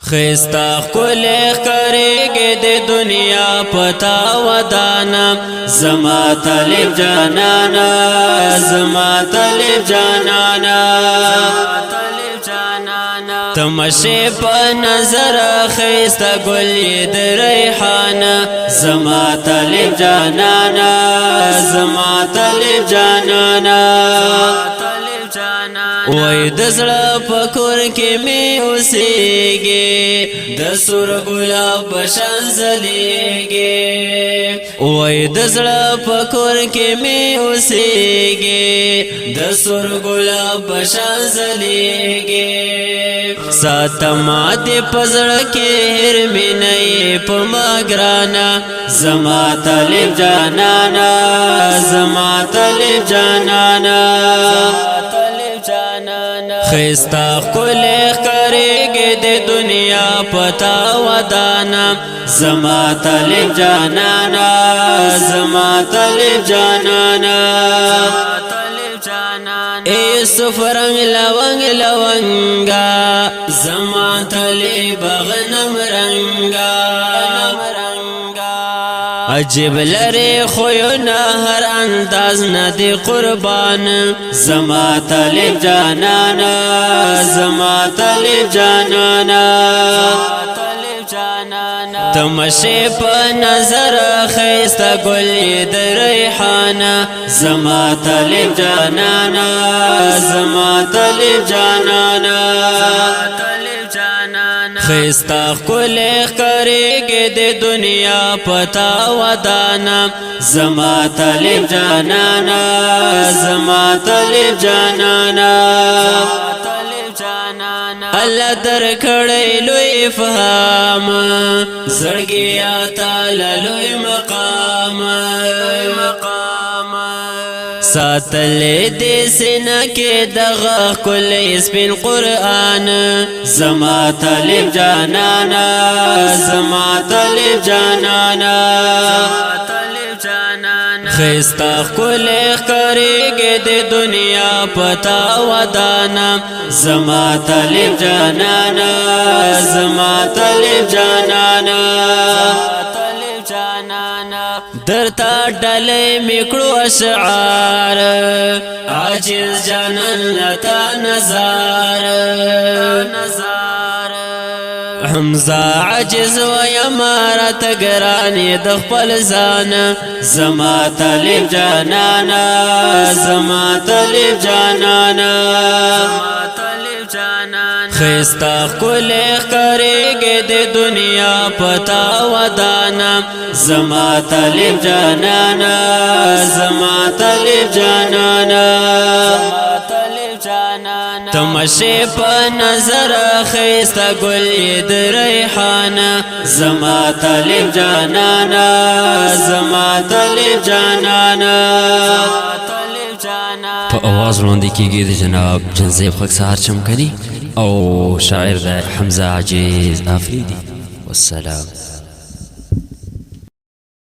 خستا خلق کریگی دی دنیا پتا ودانا زما طالب جانانا زما طالب جانانا تمشی پا نظر خستا گلی دی ریحانا زما طالب جانانا زما طالب جانانا وای دزړه پکور کې می اوسېږي د سور ګلاب بشان زلېږي وای دزړه پکور کې می اوسېږي د سور ګلاب بشان زلېږي ساتما دې پزړه کې هر می نه په ماګرانا زما طالب جانانا زما طالب جانانا خستا خلق کریگی دی دنیا پتا ودانا زما طالب جانانا زما طالب جانانا یوسف رنگ لونگ لونگا زما طالب غنم رنگا عجب لري خوینا هر انداز ندی قربان زما طالب جانانا زما طالب جانانا تمشی پا نظر خیستا گلی دی ریحانا زما طالب جانانا زما طالب جانانا خستا خلق کریگی دی دنیا پتا ودانا زما طالب جانانا زما طالب جانانا اللہ در کھڑی لوی فہام زرگی آتا لوی مقام ساتل دی سینہ کے دغا کل اسپن قرآن زما طالب جانانا زما طالب جانانا خستا خلق کریگی دی دنیا پتا ودانا زما طالب جانانا زما طالب جانانا درتا ڈلے مکڑو اشعار عاجز جانن لتا نظار حمزہ عجز و یمارت گرانی دخپل زان زما طالب جانانا زما طالب جانانا خستا خلق کریگی دی دنیا پتا ودانا زما طالب جانانا زما طالب جانانا تمشی پا نظر خستا گلی دی ریحانا زما طالب جانانا زما طالب جانانا په اواز وړاندې کیږي د جناب جنزیب خاکسار چمکني او شاعر د حمزه عجیز افریدي والسلام.